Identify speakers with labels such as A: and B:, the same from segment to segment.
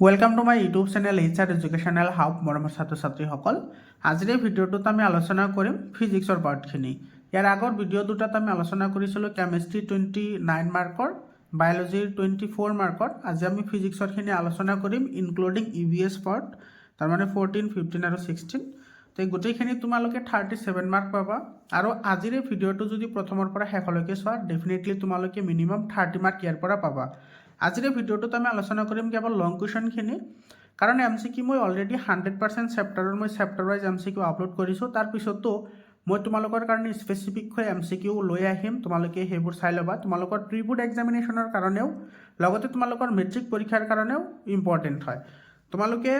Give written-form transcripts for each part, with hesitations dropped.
A: Welcome to my YouTube channel HR educational hub মৰমৰ ছাত্ৰ ছাত্ৰীসকল। আজিৰ এই ভিডিঅ'টোত আমি আলোচনা কৰিম ফিজিক্সৰ পাৰ্টখিনি। ইয়াৰ আগৰ ভিডিঅ' দুটাত আমি আলোচনা কৰিছিলোঁ কেমেষ্ট্ৰি 29 মাৰ্কৰ, বায়'লজিৰ 24 মাৰ্কৰ। আজি আমি ফিজিক্সৰখিনি আলোচনা কৰিম ইনক্লুডিং EVS পাৰ্ট, তাৰমানে 14, 15 আৰু 16। তো এই গোটেইখিনি তোমালোকে 37 মাৰ্ক পাবা। আৰু আজিৰ এই ভিডিঅ'টো যদি প্ৰথমৰ পৰা শেষলৈকে চোৱা ডেফিনেটলি তোমালোকে মিনিমাম 30 মাৰ্ক ইয়াৰ পৰা পাবা। আজিৰ এই ভিডিঅ'টোত আমি আলোচনা কৰিম কেৱল লং কুৱেশ্যনখিনি, কাৰণ MCQ মই অলৰেডি 100% চেপ্টাৰৰ চেপ্টাৰ ৱাইজ MCQ আপলোড কৰিছোঁ। তাৰপিছতো মই তোমালোকৰ কাৰণে স্পেচিফিককৈ MCQ লৈ আহিম, তোমালোকে সেইবোৰ চাই ল'বা। তোমালোকৰ প্ৰি বোৰ্ড এক্সামিনেশ্যনৰ কাৰণেও, লগতে তোমালোকৰ মেট্ৰিক পৰীক্ষাৰ কাৰণেও ইম্পৰ্টেণ্ট হয়। তোমালোকে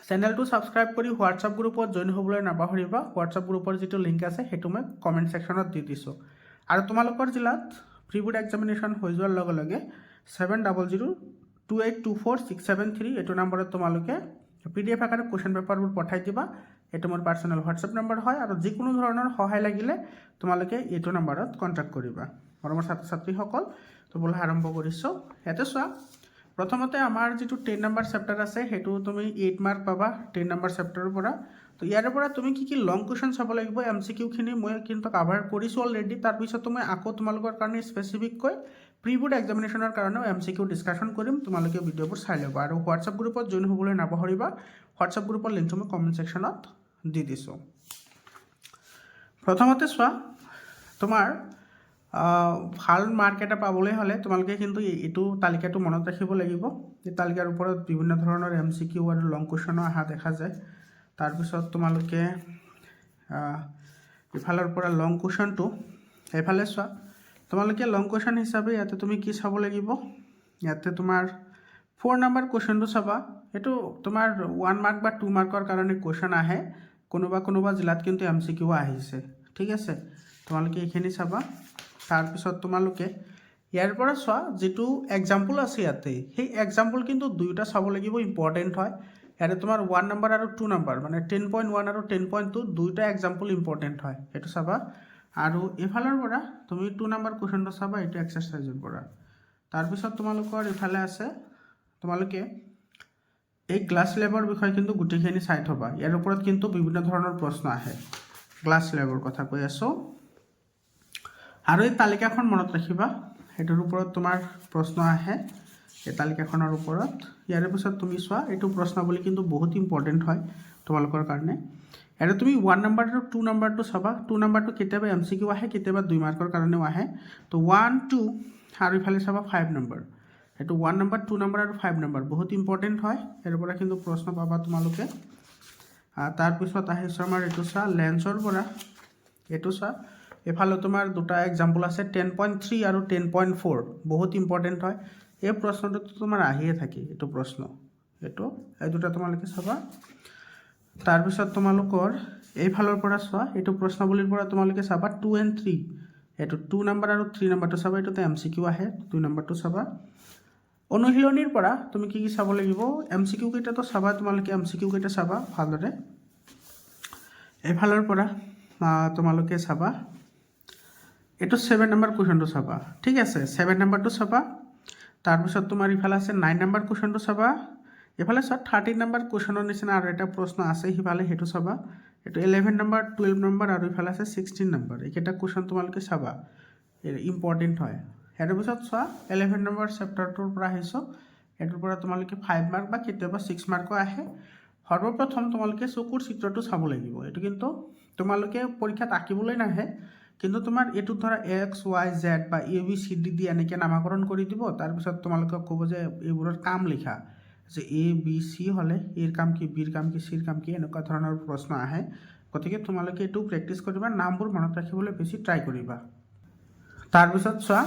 A: চেনেলটো ছাবস্ক্ৰাইব কৰি হোৱাটছআপ গ্ৰুপত জইন হ'বলৈ নাপাহৰিবা। হোৱাটছআপ গ্ৰুপৰ যিটো লিংক আছে সেইটো মই কমেণ্ট ছেকশ্যনত দি দিছোঁ। আৰু তোমালোকৰ জিলাত প্ৰি বোৰ্ড এক্সামিনেশ্যন হৈ যোৱাৰ লগে লগে 7002824673 এইটো নম্বৰত তোমালোকে PDF আকাৰে কুৱেশ্যন পেপাৰবোৰ পঠাই দিবা। এইটো মোৰ পাৰ্চনেল হোৱাটছআপ নম্বৰ হয়, আৰু যিকোনো ধৰণৰ সহায় লাগিলে তোমালোকে এইটো নম্বৰত কণ্টেক্ট কৰিবা। মৰমৰ ছাত্ৰ ছাত্ৰীসকল, তো ব'লা আৰম্ভ কৰিছোঁ। ইয়াতে চোৱা, প্ৰথমতে আমাৰ যিটো 10 নম্বৰ চেপ্টাৰ আছে সেইটো তুমি 8 মাৰ্ক পাবা 10 নম্বৰ চেপ্টাৰৰ পৰা। তো ইয়াৰ পৰা তুমি কি লং কুৱেশ্যন চাব লাগিব। MCQখিনি মই কিন্তু কাভাৰ কৰিছোঁ অলৰেডি। তাৰপিছতো মই আকৌ তোমালোকৰ কাৰণে স্পেচিফিককৈ প্ৰি বোৰ্ড এক্সামিনেশ্যনৰ কাৰণেও MCQ ডিছকাশ্যন কৰিম। তোমালোকে ভিডিঅ'বোৰ চাই ল'বা আৰু হোৱাটছআপ গ্ৰুপত জইন হ'বলৈ নাপাহৰিবা। হোৱাটছআপ গ্ৰুপৰ লিংকটো মই কমেণ্ট ছেকশ্যনত দি দিছোঁ। প্ৰথমতে চোৱা, তোমাৰ ভাল মাৰ্ক এটা পাবলৈ হ'লে তোমালোকে কিন্তু এইটো তালিকাটো মনত ৰাখিব লাগিব। এই তালিকাৰ ওপৰত বিভিন্ন ধৰণৰ MCQ আৰু লং কুৱেশ্যনো অহা দেখা যায়। তাৰপিছত তোমালোকে ইফালৰ পৰা লং কুৱেশ্যনটো এইফালে চোৱা। তোমালোকে লং কুৱেশ্যন হিচাপে ইয়াতে তুমি কি চাব লাগিব, ইয়াতে তোমাৰ 4 নম্বৰ কুৱেশ্যনটো চাবা। এইটো তোমাৰ 1 মাৰ্ক বা 2 মাৰ্কৰ কাৰণে কুৱেশ্যন আহে, কোনোবা জিলাত কিন্তু MCQ আহিছে, ঠিক আছে। তোমালোকে এইখিনি চাবা। তাৰপিছত তোমালোকে ইয়াৰ পৰা চোৱা, যিটো এক্সাম্পল আছে ইয়াতে, সেই এক্সাম্পল কিন্তু দুয়োটা চাব লাগিব, ইম্পৰ্টেণ্ট হয়। ইয়াতে তোমাৰ 1 নম্বৰ আৰু 2 নম্বৰ, মানে 10.1 আৰু 10.2 দুয়োটা এক্সাম্পল ইম্পৰ্টেণ্ট হয়, সেইটো চাবা। আৰু এইফালৰ পৰা তুমি 2 নম্বৰ কুৱেশ্যনটো চাবা, এইটো এক্সাৰচাইজৰ পৰা। তাৰপিছত তোমালোকৰ ইফালে আছে, তোমালোকে এই গ্লাছ লেবৰ বিষয়ে কিন্তু গোটেইখিনি চাই থ'বা। ইয়াৰ ওপৰত কিন্তু বিভিন্ন ধৰণৰ প্ৰশ্ন আহে, গ্লাছ লেবৰ কথা কৈ আছোঁ। আৰু এই তালিকাখন মনত ৰাখিবা, সেইটোৰ ওপৰত তোমাৰ প্ৰশ্ন আহে, এই তালিকাখনৰ ওপৰত। ইয়াৰ পিছত তুমি চোৱা, এইটো প্ৰশ্নাৱলী কিন্তু বহুত ইম্পৰ্টেণ্ট হয় তোমালোকৰ কাৰণে। ইয়াতে তুমি 1 নম্বৰ আৰু 2 নম্বৰটো চাবা। 2 নম্বৰটো কেতিয়াবা MCQ আহে, কেতিয়াবা 2 মাৰ্কৰ কাৰণেও আহে। তো 1, 2 আৰু ইফালে চাবা 5 নম্বৰ। এইটো 1 নম্বৰ, 2 নম্বৰ আৰু 5 নম্বৰ বহুত ইম্পৰ্টেণ্ট হয়, ইয়াৰ পৰা কিন্তু প্ৰশ্ন পাবা তোমালোকে। তাৰপিছত আহিছোঁ আমাৰ এইটো চোৱা, লেন্সৰ পৰা এইটো চোৱা। এইফালে তোমাৰ দুটা এক্সাম্পল আছে, 10.3 আৰু 10.4 বহুত ইম্পৰ্টেণ্ট হয়। এই প্ৰশ্নটোতো তোমাৰ আহিয়ে থাকে, এইটো প্ৰশ্ন, এই দুটা তোমালোকে চাবা। তাৰপিছত তোমালোকৰ এইফালৰ পৰা চোৱা, এইটো প্ৰশ্নাৱলীৰ পৰা তোমালোকে চাবা 2 and 3, এইটো 2 নম্বৰ আৰু 3 নম্বৰটো চাবা, এইটোতে MCQ আহে, 2 নম্বৰটো চাবা। অনুশীলনীৰ পৰা তুমি কি চাব লাগিব, MCQ কেইটাতো চাবা, তোমালোকে MCQ কেইটা চাবা ভালদৰে। এইফালৰ পৰা তোমালোকে চাবা, এইটো 7 নম্বৰ কুৱেশ্যনটো চাবা, ঠিক আছে, 7 নম্বৰটো চাবা। তাৰপিছত তোমাৰ ইফালে আছে 9 নম্বৰ কুৱেশ্যনটো চাবা। এইফালে চোৱা 13 নম্বৰ কুৱেশ্যনৰ নিচিনা আৰু এটা প্ৰশ্ন আছে সিফালে, সেইটো চাবা। এইটো 11 নম্বৰ, 12 নম্বৰ আৰু ইফালে আছে 16 নম্বৰ। এইকেইটা কুৱেশ্যন তোমালোকে চাবা, ইম্পৰ্টেণ্ট হয়। ইয়াৰ পিছত চোৱা, 11 নম্বৰ চেপ্টাৰটোৰ পৰা আহিছোঁ, এইটোৰ পৰা তোমালোকে 5 মাৰ্ক বা কেতিয়াবা 6 মাৰ্কো আহে। সৰ্বপ্ৰথম তোমালোকে চকুৰ চিত্ৰটো চাব লাগিব। এইটো কিন্তু তোমালোকে পৰীক্ষাত আঁকিবলৈ নাহে, কিন্তু তোমাৰ এইটো ধৰা X, Y, Z বা ABCD দি এনেকৈ নামাকৰণ কৰি দিব। তাৰপিছত তোমালোকক ক'ব যে এইবোৰৰ কাম লিখা, যে ABC হ'লে এৰ কাম কি, বিৰ কাম কি, চিৰ কাম কি, এনেকুৱা ধৰণৰ প্ৰশ্ন আহে। গতিকে তোমালোকে এইটো প্ৰেক্টিছ কৰিবা, নামবোৰ মনত ৰাখিবলৈ বেছি ট্ৰাই কৰিবা। তাৰপিছত চোৱা,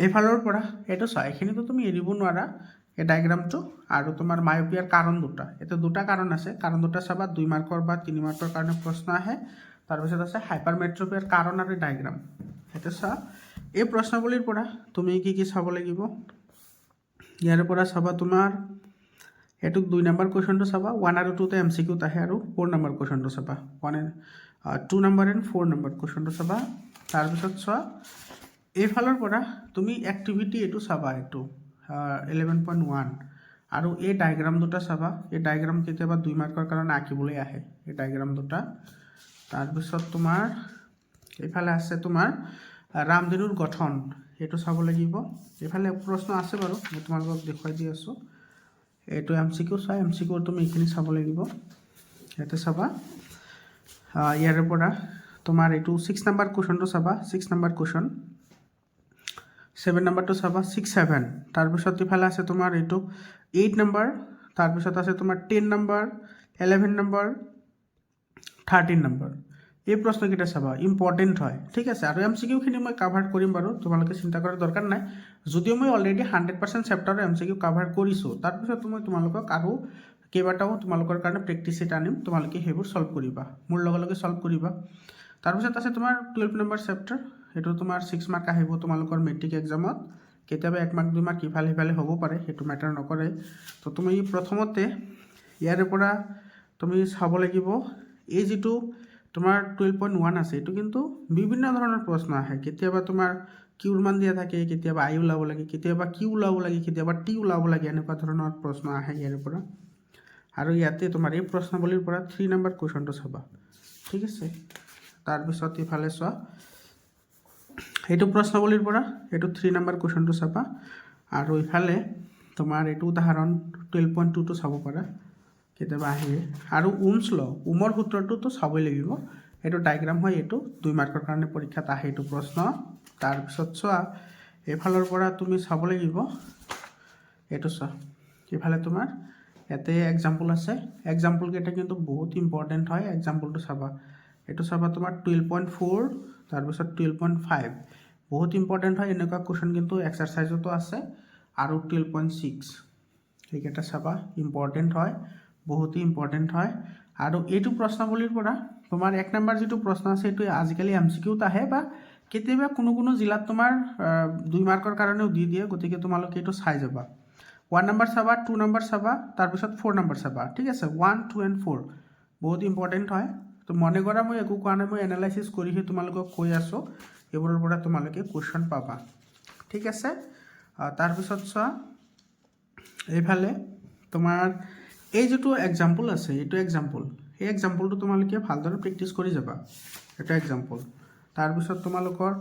A: এইফালৰ পৰা এইটো চোৱা, এইখিনিতো তুমি এৰিব নোৱাৰা এই ডায়েগ্ৰামটো। আৰু তোমাৰ মায়োপিয়াৰ কাৰণ দুটা, এইটো দুটা কাৰণ আছে, কাৰণ দুটা চাবা, 2 মাৰ্কৰ বা 3 মাৰ্কৰ কাৰণে প্ৰশ্ন আহে। তাৰপিছত আছে হাইপাৰমেট্ৰপিয়াৰ কাৰণ আৰু ডায়েগ্ৰাম। সেইটো চোৱা, এই প্ৰশ্নাৱলীৰ পৰা তুমি কি চাব লাগিব, ইয়াৰ পৰা চাবা তোমাৰ এইটো 2 নম্বৰ কুৱেশ্যনটো চাবা, 1 আৰু 2তে MCQত আহে, আৰু 4 নম্বৰ কুৱেশ্যনটো চাবা, 2 নম্বৰ এণ্ড 4 নম্বৰ কুৱেশ্যনটো চাবা। তাৰপিছত চোৱা, এইফালৰ পৰা তুমি এক্টিভিটি এইটো চাবা, এইটো 11.1 আৰু এই ডায়েগ্ৰাম দুটা চাবা এই ডায়েগ্ৰাম কেতিয়াবা 2 মাৰ্কৰ কাৰণে আঁকিবলৈ আহে এই ডায়েগ্ৰাম দুটা তাৰপিছত তোমাৰ এইফালে আছে তোমাৰ ৰামধেনুৰ গঠন এইটো চাব লাগিব এইফালে প্ৰশ্ন আছে বাৰু মই তোমালোকক দেখুৱাই দি আছোঁ এইটো MCQ চোৱা MCQ তুমি এইখিনি চাব লাগিব ইয়াতে চাবা ইয়াৰ পৰা তোমাৰ এইটো 6 নম্বৰ কোৱেশ্চনটো চাবা 6 নম্বৰ কোৱেশ্চন 7 নম্বৰটো চাবা 6 7 তাৰপিছত ইফালে আছে তোমাৰ এইটো 8 নম্বৰ তাৰপিছত আছে তোমাৰ 10 নম্বৰ 11 নম্বৰ 13 নম্বৰ এই প্ৰশ্নকেইটা চাবা ইম্পৰ্টেণ্ট হয় ঠিক আছে আৰু MCQখিনি মই কাভাৰ কৰিম বাৰু তোমালোকে চিন্তা কৰাৰ দৰকাৰ নাই যদিও মই অলৰেডি 100% চেপ্টাৰৰ MCQ কাভাৰ কৰিছোঁ তাৰপিছত মই তোমালোকক আৰু কেইবাটাও তোমালোকৰ কাৰণে প্ৰেক্টিছ এটা আনিম তোমালোকে সেইবোৰ সলভ কৰিবা মোৰ লগে লগে সলভ কৰিবা তাৰপিছত আছে তোমাৰ 12 নম্বৰ চেপ্টাৰ এইটো তোমাৰ 6 মাৰ্ক আহিব তোমালোকৰ মেট্ৰিক এক্সামত কেতিয়াবা 1 মাৰ্ক 2 মাৰ্ক ইফালে সিফালে হ'ব পাৰে সেইটো মেটাৰ নকৰে তো তুমি প্ৰথমতে ইয়াৰ পৰা তুমি চাব লাগিব এই যিটো তোমাৰ 12.1 আছে এইটো কিন্তু বিভিন্ন ধৰণৰ প্ৰশ্ন আহে কেতিয়াবা তোমাৰ কিউৰ মান দিয়া থাকে কেতিয়াবা আই ওলাব লাগে কেতিয়াবা কিউ ওলাব লাগে কেতিয়াবা টি ওলাব লাগে এনেকুৱা ধৰণৰ প্ৰশ্ন আহে ইয়াৰ পৰা আৰু ইয়াতে তোমাৰ এই প্ৰশ্নাৱলীৰ পৰা 3 নম্বৰ কুৱেশ্যনটো চাবা ঠিক আছে তাৰপিছত ইফালে চোৱা এইটো প্ৰশ্নাৱলীৰ পৰা এইটো 3 নম্বৰ কুৱেশ্যনটো চাবা আৰু ইফালে তোমাৰ এইটো উদাহৰণ 12.2 টো চাব পাৰা কেতিয়াবা আহে আৰু ওমৰ সূত্ৰটোতো চাবই লাগিব এইটো ডায়েগ্ৰাম হয় এইটো 2 মাৰ্কৰ কাৰণে পৰীক্ষাত আহে এইটো প্ৰশ্ন তাৰপিছত চোৱা এইফালৰ পৰা তুমি চাব লাগিব এইটো চোৱা এইফালে তোমাৰ ইয়াতে এক্সাম্পল আছে এক্সাম্পল কেইটা কিন্তু বহুত ইম্পৰ্টেণ্ট হয় এক্সাম্পলটো চাবা এইটো চাবা তোমাৰ 12.4 তাৰপিছত 12.5 বহুত ইম্পৰ্টেণ্ট হয় এনেকুৱা কুৱেশ্যন কিন্তু এক্সাৰচাইজতো আছে আৰু 12.6 এইকেইটা চাবা ইম্পৰ্টেণ্ট হয় বহুতেই ইম্পৰ্টেণ্ট হয় আৰু এইটো প্ৰশ্নাৱলীৰ পৰা তোমাৰ 1 নম্বৰ যিটো প্ৰশ্ন আছে এইটো আজিকালি MCQত আহে বা কেতিয়াবা কোনো জিলাত তোমাৰ 2 মাৰ্কৰ কাৰণেও দি দিয়ে গতিকে তোমালোকে এইটো চাই যাবা 1 নম্বৰ চাবা 2 নম্বৰ চাবা তাৰপিছত 4 নম্বৰ চাবা ঠিক আছে 1 2 and 4 বহুত ইম্পৰ্টেণ্ট হয় তো মনে কৰা মই একো কোৱা নাই মই এনালাইচিছ কৰিহে তোমালোকক কৈ আছোঁ এইবোৰৰ পৰা তোমালোকে কুৱেশ্যন পাবা ঠিক আছে তাৰপিছত চোৱা এইফালে তোমাৰ এই যিটো এক্সাম্পল আছে এইটো এক্সাম্পল এই এক্সাম্পলটো তোমালোকে ভালদৰে প্ৰেক্টিছ কৰি যাবা এটা এক্সাম্পল তাৰপিছত তোমালোকৰ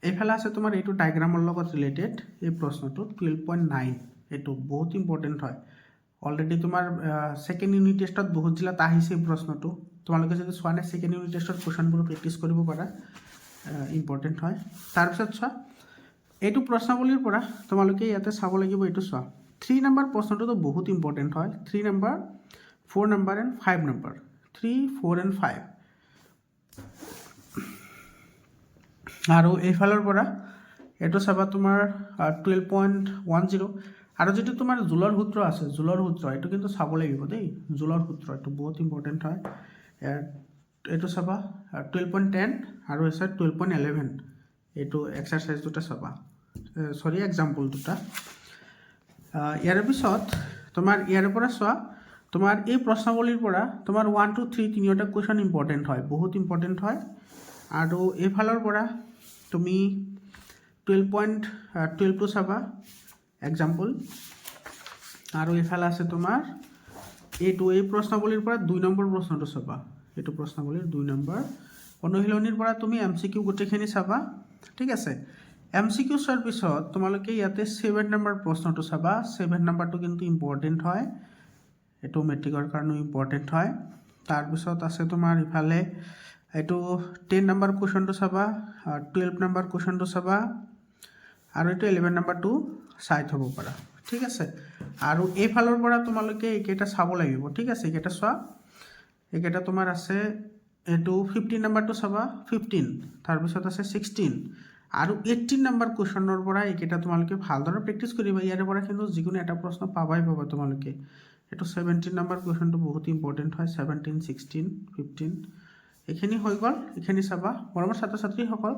A: এইফালে আছে তোমাৰ এইটো ডায়েগ্ৰামৰ লগত ৰিলেটেড এই প্ৰশ্নটো 12.9 এইটো বহুত ইম্পৰ্টেণ্ট হয় অলৰেডি তোমাৰ সেকেন্ড ইউনিট টেষ্টত বহুত জিলাত আহিছে এই প্ৰশ্নটো তোমালোকে যদি চোৱা নাই সেকেন্ড ইউনিট টেষ্টৰ কুৱেশ্যনবোৰ প্ৰেক্টিছ কৰিব পাৰা ইম্পৰ্টেণ্ট হয় তাৰপিছত চোৱা এইটো প্ৰশ্নাৱলীৰ পৰা তোমালোকে ইয়াতে চাব লাগিব এইটো চোৱা 3 নম্বৰ প্ৰশ্নটো বহুত ইম্পৰ্টেণ্ট হয় 3 number 4 number and 5 number 3 4 and 5 আৰু এইফালৰ পৰা এইটো চাবা তোমাৰ 12.10 আৰু যেটো তোমাৰ জুলৰ সূত্ৰ আছে জুলৰ সূত্ৰ এইটো কিন্তু চাব লাগিব দেই জুলৰ সূত্ৰ এইটো বহুত ইম্পৰ্টেণ্ট হয় এইটো চাবা 12.10 আৰু এছা 12.11 এইটো এক্সাৰসাইজ দুটা চাবা সৰি এক্সাম্পল দুটা ইয়াৰ পিছত তোমাৰ ইয়াৰ পৰা চোৱা তোমাৰ এই প্ৰশ্নাৱলীৰ পৰা তোমাৰ 1 2 3 তিনিটা কুৱেশ্যন ইম্পৰ্টেণ্ট হয় বহুত ইম্পৰ্টেণ্ট হয় আৰু এইফালৰ পৰা তুমি 12.12 টো চাবা এক্সাম্পল আৰু এইফালে আছে তোমাৰ এইটো এই প্ৰশ্নাৱলীৰ পৰা 2 নম্বৰ প্ৰশ্নটো চাবা এইটো প্ৰশ্নাৱলীৰ 2 নম্বৰ অনুশীলনীৰ পৰা তুমি MCQ গোটেইখিনি চাবা ঠিক আছে MCQ চোৱাৰ পিছত তোমালোকে ইয়াতে 7 নম্বৰ প্ৰশ্নটো চাবা 7 নম্বৰটো কিন্তু ইম্পৰ্টেণ্ট হয় এইটো মেট্ৰিকৰ কাৰণে ইম্পৰ্টেণ্ট হয় তাৰপিছত আছে তোমাৰ ইফালে এইটো 10 নম্বৰ কুৱেশ্যনটো চাবা 12 নম্বৰ কুৱেশ্যনটো চাবা আৰু এইটো 11 নম্বৰটো চাই থ'ব পাৰা ঠিক আছে আৰু এইফালৰ পৰা তোমালোকে এইকেইটা চাব লাগিব ঠিক আছে এইকেইটা চোৱা এইকেইটা তোমাৰ আছে এইটো 15 নম্বৰটো চাবা 15 তাৰপিছত আছে 16 আৰু 18 নম্বৰ কুৱেশ্যনৰ পৰা এইকেইটা তোমালোকে ভালদৰে প্ৰেক্টিছ কৰিবা ইয়াৰ পৰা কিন্তু যিকোনো এটা প্ৰশ্ন পাবা তোমালোকে এইটো 17 নম্বৰ কুৱেশ্যনটো বহুত ইম্পৰ্টেণ্ট হয় 17 16 15 এইখিনি হৈ গ'ল এইখিনি চাবা মৰমৰ ছাত্ৰ ছাত্ৰীসকল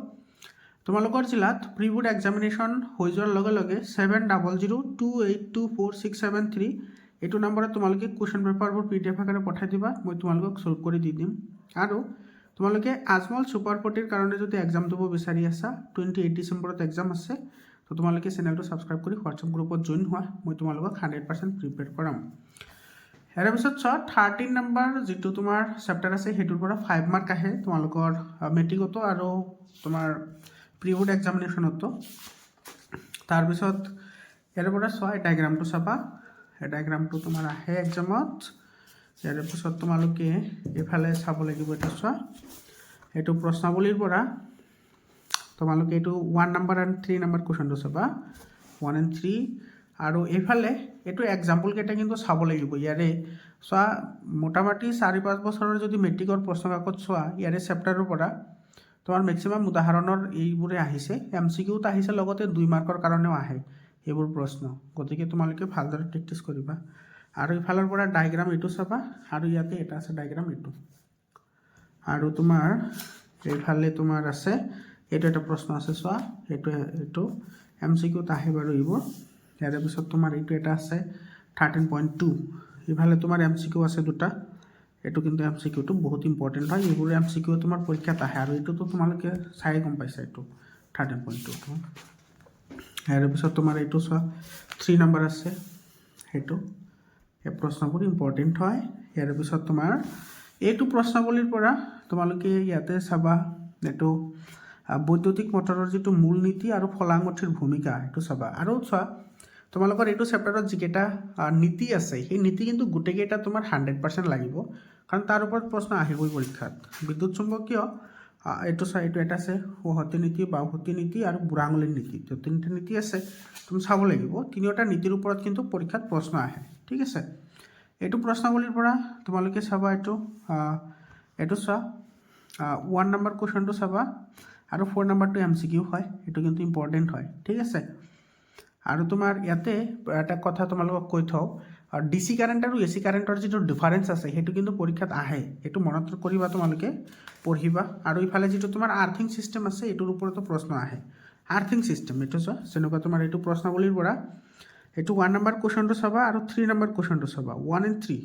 A: তোমালোকৰ জিলাত প্ৰি বোৰ্ড এক্সামিনেশ্যন হৈ যোৱাৰ লগে লগে 7002824673 এইটো নম্বৰত তোমালোকে কুৱেশ্যন পেপাৰবোৰ PDF আকাৰে পঠাই দিবা মই তোমালোকক সলভ কৰি দি দিম আৰু তোমালোকে আজমল সুপাৰ 40 কাৰণে যদি এক্সাম দিব বিচাৰি আছা 28 ডিসেম্বৰত এক্সাম আছে তো তোমালোকে চেনেলটো ছাবস্ক্ৰাইব কৰি হোৱাটছআপ গ্ৰুপত জইন হোৱা, মই তোমালোকক 100% প্ৰিপেয়াৰ কৰাম। ইয়াৰ পিছত চোৱা 13 নম্বৰ যিটো তোমাৰ চেপ্টাৰ আছে সেইটোৰ পৰা 5 মাৰ্ক আহে তোমালোকৰ মেট্ৰিকতো আৰু তোমাৰ প্ৰি বোৰ্ড এক্সামিনেশ্যনতো। তাৰপিছত ইয়াৰ পৰা চোৱা ডায়েগ্ৰামটো চাবা, এই ডায়েগ্ৰামটো তোমাৰ আহে এক্সামত। ইয়াৰ পিছত তোমালোকে এইফালে চাব লাগিব, এটা চোৱা এইটো প্ৰশ্নাৱলীৰ পৰা তোমালোকে এইটো 1 নম্বৰ আৰু 3 নম্বৰ কুৱেশ্যনটো চাবা, 1 and 3। আৰু এইফালে এইটো এক্সাম্পল কেইটা কিন্তু চাব লাগিব। ইয়াৰে চোৱা মোটামুটি 4-5 বছৰৰ যদি মেট্ৰিকৰ প্ৰশ্ন কাকত চোৱা, ইয়াৰে চেপ্টাৰৰ পৰা তোমাৰ মেক্সিমাম উদাহৰণৰ এইবোৰে আহিছে, MCQত আহিছে, লগতে 2 মাৰ্কৰ কাৰণেও আহে এইবোৰ প্ৰশ্ন। গতিকে তোমালোকে ভালদৰে প্ৰেক্টিছ কৰিবা। আৰু ইফালৰ পৰা ডায়েগ্ৰাম এইটো চাবা, আৰু ইয়াতে এটা আছে ডায়েগ্ৰাম এইটো। আৰু তোমাৰ এইফালে তোমাৰ আছে এইটো এটা প্ৰশ্ন আছে চোৱা, এইটো MCQত আহে বাৰু এইবোৰ। ইয়াৰ পিছত তোমাৰ এইটো এটা আছে 13.2, ইফালে তোমাৰ MCQ আছে দুটা। এইটো কিন্তু MCQটো বহুত ইম্পৰ্টেণ্ট হয়, এইবোৰ MCQ তোমাৰ পৰীক্ষাত আহে। আৰু এইটোতো তোমালোকে চাই গম পাইছা, এইটো 13.2টো। ইয়াৰ পিছত তোমাৰ এইটো চোৱা 3 নম্বৰ আছে, সেইটো এই প্ৰশ্নবোৰ ইম্পৰ্টেণ্ট হয়। ইয়াৰ পিছত তোমাৰ এইটো প্ৰশ্নাৱলীৰ পৰা তোমালোকে ইয়াতে চাবা, এইটো বৈদ্যুতিক মটৰৰ যিটো মূল নীতি আৰু ফলাংগঠিৰ ভূমিকা সেইটো চাবা। আৰু চোৱা তোমালোকৰ এইটো চেপ্টাৰত যিকেইটা নীতি আছে সেই নীতি কিন্তু গোটেইকেইটা তোমাৰ 100% লাগিব, কাৰণ তাৰ ওপৰত প্ৰশ্ন আহিবই পৰীক্ষাত। বিদ্যুৎ চুম্বকীয় এইটো চোৱা, এইটো এটা আছে সোঁহতী নীতি, বাওঁহতী নীতি আৰু বুঢ়া আঙুলিৰ নীতি। তো 3টা নীতি আছে, তুমি চাব লাগিব। 3টা নীতিৰ ওপৰত কিন্তু পৰীক্ষাত প্ৰশ্ন আহে, ঠিক আছে। এইটো প্ৰশ্নাৱলীৰ পৰা তোমালোকে চাবা, এইটো চোৱা 1 নম্বৰ কুৱেশ্যনটো চাবা, আৰু 4 নম্বৰটো MCQ হয়, এইটো কিন্তু ইম্পৰ্টেণ্ট হয়, ঠিক আছে। আৰু তোমাৰ ইয়াতে এটা কথা তোমালোকক কৈ থওঁ, DC কাৰেণ্ট আৰু AC কাৰেণ্টৰ যিটো ডিফাৰেঞ্চ আছে সেইটো কিন্তু পৰীক্ষাত আহে, এইটো মনত কৰিবা, তোমালোকে পঢ়িবা। আৰু ইফালে যিটো তোমাৰ আৰ্থিং চিষ্টেম আছে এইটোৰ ওপৰতো প্ৰশ্ন আহে, আৰ্থিং চিষ্টেম এইটো চোৱা। যেনেকুৱা তোমাৰ এইটো প্ৰশ্নাৱলীৰ পৰা এইটো 1 নম্বৰ কুৱেশ্যনটো চাবা, আৰু 3 নম্বৰ কুৱেশ্যনটো চাবা, 1 and 3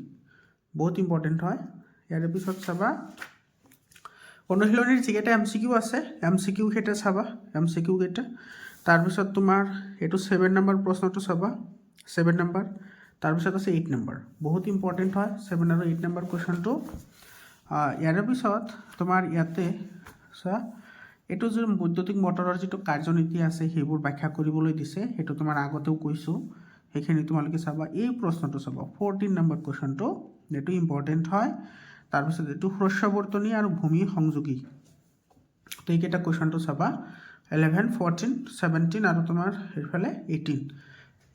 A: বহুত ইম্পৰ্টেণ্ট হয়। ইয়াৰ পিছত চাবা অনুশীলনীৰ যিকেইটা MCQ আছে MCQ কেইটা চাবা, MCQ কেইটা। তাৰপিছত তোমাৰ এইটো 7 নম্বৰ প্ৰশ্নটো চাবা, 7 নম্বৰ। তাৰপিছত আছে 8 নম্বৰ, বহুত ইম্পৰ্টেণ্ট হয় 7 আৰু 8 নম্বৰ কুৱেশ্যনটো। ইয়াৰ পিছত তোমাৰ ইয়াতে চোৱা এইটো যে বৈদ্যুতিক মটৰৰ যিটো কাৰ্যনীতি আছে সেইবোৰ ব্যাখ্যা কৰিবলৈ দিছে, সেইটো তোমাৰ আগতেও কৈছোঁ, সেইখিনি তোমালোকে চাবা। এই প্ৰশ্নটো চাবা 14 নম্বৰ কুৱেশ্যনটো, এইটো ইম্পৰ্টেণ্ট হয়। তাৰপিছত এইটো শস্যবৰ্তনী আৰু ভূমি সংযোগী, তো এইকেইটা কুৱেশ্যনটো চাবা, 11, 14, 17 আৰু তোমাৰ এইফালে 18।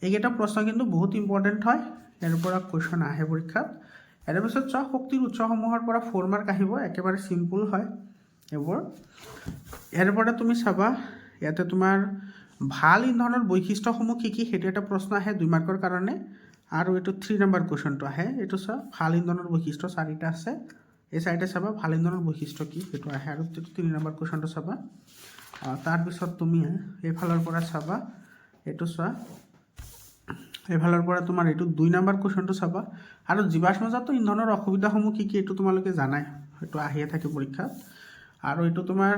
A: এইকেইটা প্ৰশ্ন কিন্তু বহুত ইম্পৰ্টেণ্ট হয়, ইয়াৰ পৰা কুৱেশ্যন আহে পৰীক্ষাত। ইয়াৰ পিছত চোৱা শক্তিৰ উৎসসমূহৰ পৰা 4 মাৰ্ক আহিব, একেবাৰে চিম্পুল হয় এইবোৰ। ইয়াৰ পৰা তুমি চাবা, ইয়াতে তোমাৰ ভাল ইন্ধনৰ বৈশিষ্ট্যসমূহ কি কি সেইটো এটা প্ৰশ্ন আহে 2 মাৰ্কৰ কাৰণে। আৰু এইটো 3 নম্বৰ কুৱেশ্যনটো আহে, এইটো চোৱা ভাল ইন্ধনৰ বৈশিষ্ট্য 4টা আছে, এই 4টা চাবা ভাল ইন্ধনৰ বৈশিষ্ট্য কি সেইটো আহে। আৰু 3 নম্বৰ কুৱেশ্যনটো চাবা। তাৰপিছত তুমি এইফালৰ পৰা চাবা, এইটো চোৱা এইফালৰ পৰা তোমাৰ এইটো 2 নম্বৰ কুৱেশ্যনটো চাবা। আৰু জীৱাশ্মজাত ইন্ধনৰ অসুবিধাসমূহ কি কি এইটো তোমালোকে জানাই, সেইটো আহিয়ে থাকে পৰীক্ষাত। আৰু এইটো তোমাৰ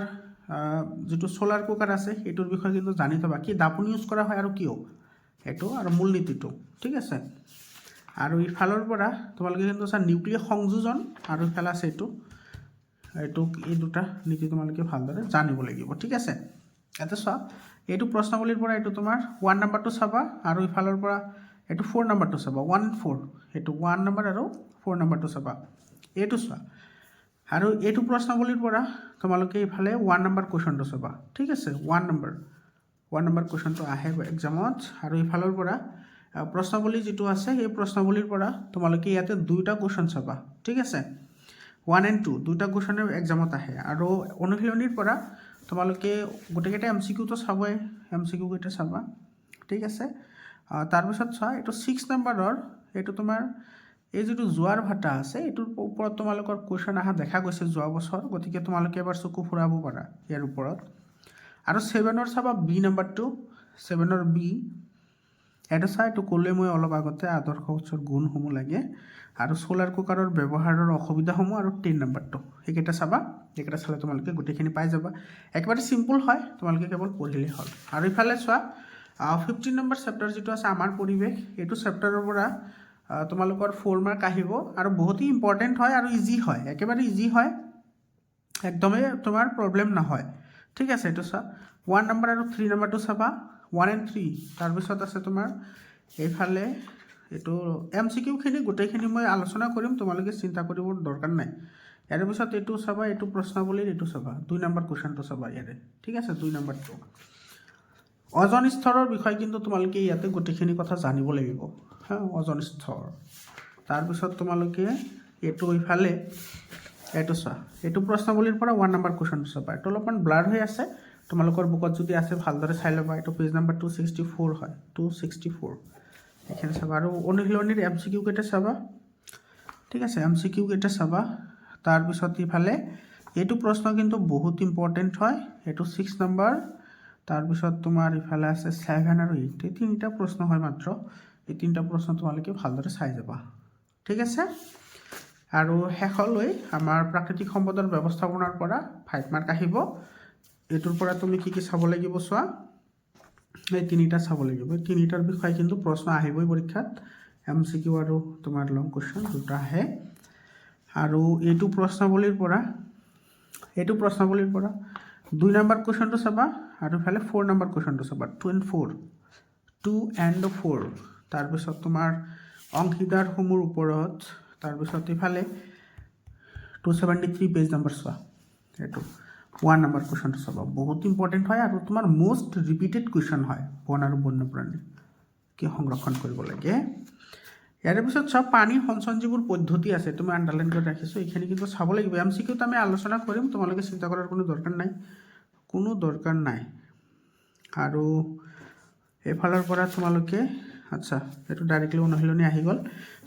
A: যিটো ছ'লাৰ কুকাৰ আছে এইটোৰ বিষয়ে কিন্তু জানি থবা, কি দাপোন ইউজ কৰা হয় আৰু কিয়, সেইটো আৰু মূল নীতিটো, ঠিক আছে। আৰু ইফালৰ পৰা তোমালোকে কিন্তু চোৱা নিউক্লিয়াৰ সংযোজন, আৰু ইফালে আছে এইটো এই দুটা নীতি তোমালোকে ভালদৰে জানিব লাগিব, ঠিক আছে। ইয়াতে চোৱা এইটো প্ৰশ্নাৱলীৰ পৰা এইটো তোমাৰ 1 নম্বৰটো চাবা, আৰু ইফালৰ পৰা এইটো 4 নম্বৰটো চাবা, 1 and 4, এইটো 1 নম্বৰ আৰু 4 নম্বৰটো চাবা, এইটো চোৱা। আৰু এইটো প্ৰশ্নাৱলীৰ পৰা তোমালোকে ইফালে 1 নম্বৰ কুৱেশ্যনটো চাবা, ঠিক আছে। 1 নম্বৰ কুৱেশ্যনটো আহে এক্সামত। আৰু ইফালৰ পৰা প্ৰশ্নাৱলী যিটো আছে সেই প্ৰশ্নাৱলীৰ পৰা তোমালোকে ইয়াতে 2টা কুৱেশ্যন চাবা, ঠিক আছে। 1 and 2 2টা কুৱেশ্যনে এক্সামত আহে। আৰু অনুশীলনীৰ পৰা তোমালোকে গোটেইকেইটা MCQটো চাবই, MCQ কেইটা চাবা, ঠিক আছে। তাৰপিছত চোৱা এইটো 6 নম্বৰৰ এইটো তোমাৰ এই যিটো জোৱাৰ ভাটা আছে এইটোৰ ওপৰত তোমালোকৰ কুৱেশ্যন অহা দেখা গৈছে যোৱা বছৰ, গতিকে তোমালোকে এবাৰ চকু ফুৰাব পাৰা ইয়াৰ ওপৰত। আৰু 7ৰ চাবা B নম্বৰটো, 7ৰ B, এটা চা এইটো ক'লে মই অলপ আগতে আদৰ্শ উৎসৰ গুণসমূহ লাগে, আৰু ছ'লাৰ কুকাৰৰ ব্যৱহাৰৰ অসুবিধাসমূহ, আৰু 10 নম্বৰটো, সেইকেইটা চাবা। এইকেইটা চালে তোমালোকে গোটেইখিনি পাই যাবা, একেবাৰে চিম্পুল হয়, তোমালোকে কেৱল পঢ়িলেই হ'ল। আৰু ইফালে চোৱা 15 নম্বৰ চেপ্টাৰ যিটো আছে আমাৰ পৰিৱেশ, এইটো চেপ্টাৰৰ পৰা তোমালোকৰ 4 মাৰ্ক আহিব আৰু বহুতেই ইম্পৰ্টেণ্ট হয় আৰু ইজি হয়, একেবাৰে ইজি হয়, একদমেই তোমাৰ প্ৰব্লেম নহয়। ঠিক আছে, এইটো চোৱা 1 নম্বৰ আৰু 3 নম্বৰটো চাবা, 1 and 3। তাৰপিছত আছে তোমাৰ এইফালে এইটো MCQখিনি গোটেইখিনি মই আলোচনা কৰিম, তোমালোকে চিন্তা কৰিব দৰকাৰ নাই। ইয়াৰ পিছত এইটো চাবা, এইটো প্ৰশ্নাৱলীৰ এইটো চাবা, 2 নম্বৰ কুৱেশ্যনটো চাবা ইয়াৰে। ঠিক আছে, 2 নম্বৰটো ওজন স্তৰৰ বিষয়ে কিন্তু তোমালোকে ইয়াতে গোটেইখিনি কথা জানিব লাগিব হা, ওজন স্তৰ। তাৰপিছত তোমালোকে এইটো ইফালে এইটো চোৱা, এইটো প্ৰশ্নাৱলীৰ পৰা 1 নম্বৰ কুৱেশ্যনটো চাবা। এইটো অলপমান ব্লাৰ হৈ আছে, তোমালোকৰ বুকত যদি আছে ভালদৰে চাই ল'বা। এইটো পেজ নম্বৰ 264 হয়, 264 এইখিনি চাবা। আৰু অনুশীলনীৰ MCQ কেইটা চাবা। ঠিক আছে, MCQ কেইটা চাবা। তাৰপিছত ইফালে এইটো প্ৰশ্ন কিন্তু বহুত ইম্পৰ্টেণ্ট হয়, এইটো 6 নম্বৰ। তাৰপিছত তোমাৰ ইফালে আছে 7 আৰু 8, এই 3টা প্ৰশ্ন হয় মাত্ৰ। এই 3টা প্ৰশ্ন তোমালোকে ভালদৰে চাই যাবা। ঠিক আছে, আৰু শেষলৈ আমাৰ প্ৰাকৃতিক সম্পদৰ ব্যৱস্থাপনাৰ পৰা 5 মাৰ্ক আহিব। এইটোৰ পৰা তুমি কি চাব লাগিব চোৱা, এই 3টা চাব লাগিব। এই 3টাৰ বিষয়ে কিন্তু প্ৰশ্ন আহিবই পৰীক্ষাত, MCQ আৰু তোমাৰ লং কুৱেশ্যন দুটা আহে। আৰু এইটো প্ৰশ্নাৱলীৰ পৰা 2 নম্বৰ কুৱেশ্যনটো চাবা আৰু ইফালে 4 নম্বৰ কুৱেশ্যনটো চাবা, 2 and 4। তাৰপিছত তোমাৰ অংশীদাৰসমূহৰ ওপৰত, তাৰপিছত ইফালে 273 পেজ নম্বৰ চোৱা, এইটো 1 নম্বৰ কুৱেশ্যনটো চাবা। বহুত ইম্পৰ্টেণ্ট হয় আৰু তোমাৰ মষ্ট ৰিপিটেড কুৱেশ্যন হয়, বন আৰু বন্যপ্ৰাণী কি সংৰক্ষণ কৰিব লাগে। ইয়াৰ পিছত চব পানী সঞ্চন যিবোৰ পদ্ধতি আছে, তুমি আণ্ডাৰলাইন কৰি ৰাখিছোঁ, এইখিনি কিন্তু চাব লাগিব। MCQত আমি আলোচনা কৰিম, তোমালোকে চিন্তা কৰাৰ কোনো দৰকাৰ নাই। আৰু এইফালৰ পৰা তোমালোকে আচ্ছা, এইটো ডাইৰেক্টলি অনুশীলনী আহি গ'ল।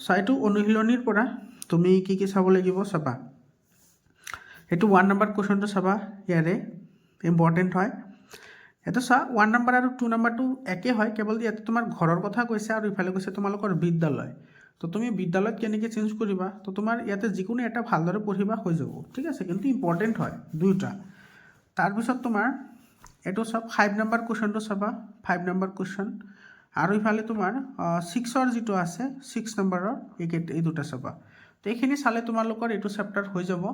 A: চ' এইটো অনুশীলনীৰ পৰা তুমি কি চাব লাগিব চাবা। এইটো 1 নম্বৰ কুৱেশ্যনটো চাবা, ইয়াৰে ইম্পৰ্টেণ্ট হয়। এইটো চোৱা, 1 নম্বৰ আৰু 2 নম্বৰটো একে হয়, কেৱল ইয়াতে তোমাৰ ঘৰৰ কথা কৈছে আৰু ইফালে কৈছে তোমালোকৰ বিদ্যালয়। তো তুমি বিদ্যালয়ত কেনেকৈ চেঞ্জ কৰিবা, তো তোমাৰ ইয়াতে যিকোনো এটা ভালদৰে পঢ়িবা হৈ যাব। ঠিক আছে, কিন্তু ইম্পৰ্টেণ্ট হয় দুয়োটা। তাৰপিছত তোমাৰ এইটো চব 5 নম্বৰ কুৱেশ্যনটো চাবা, 5 নম্বৰ কুৱেশ্যন। আৰু ইফালে তোমাৰ 6ৰ যিটো আছে, 6 নম্বৰৰ এই দুটা চাবা। তো এইখিনি চালে তোমালোকৰ এইটো চেপ্টাৰ হৈ যাব।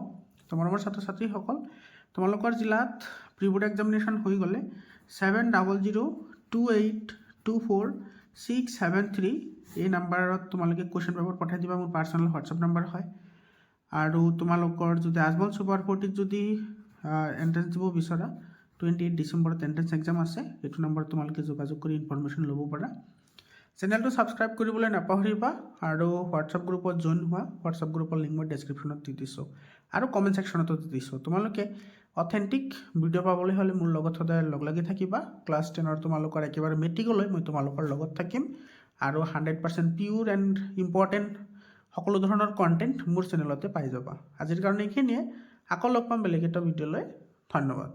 A: তোমাৰ ছাত্ৰ ছাত্ৰীসকল, তোমালোকৰ জিলাত প্ৰি বোৰ্ড এক্সামিনেশ্যন হৈ গ'লে 7002824673 এই নাম্বাৰত তোমালোকে কুৱেশ্যন পেপাৰ পঠাই দিবা, মোৰ পাৰ্চনেল হোৱাটছআপ নাম্বাৰ হয়। আৰু তোমালোকৰ যদি আজমল ছুপাৰ 40ত যদি এণ্ট্ৰেঞ্চ দিব বিচৰা, 28 ডিচেম্বৰত এণ্ট্ৰেঞ্চ এক্সাম আছে, এইটো নম্বৰত তোমালোকে যোগাযোগ কৰি ইনফৰমেশ্যন ল'ব পাৰা। চেনেলটো ছাবস্ক্ৰাইব কৰিবলৈ নাপাহৰিবা আৰু হোৱাটছআপ গ্ৰুপত জইন হোৱা। হোৱাটছআপ গ্ৰুপৰ লিংক মই ডেছক্ৰিপশ্যনত দি দিছোঁ আৰু কমেণ্ট ছেকশ্যনতো দি দিছোঁ। তোমালোকে অথেণ্টিক ভিডিঅ' পাবলৈ হ'লে মোৰ লগত সদায় লগ লাগি থাকিবা। ক্লাছ 10ৰ তোমালোকৰ একেবাৰে মেট্ৰিকলৈ মই তোমালোকৰ লগত থাকিম আৰু 100% পিয়'ৰ এণ্ড ইম্পৰ্টেণ্ট সকলো ধৰণৰ কণ্টেণ্ট মোৰ চেনেলতে পাই যাবা। আজিৰ কাৰণে এইখিনিয়ে, আকৌ লগ পাম বেলেগ এটা ভিডিঅ'লৈ। ধন্যবাদ।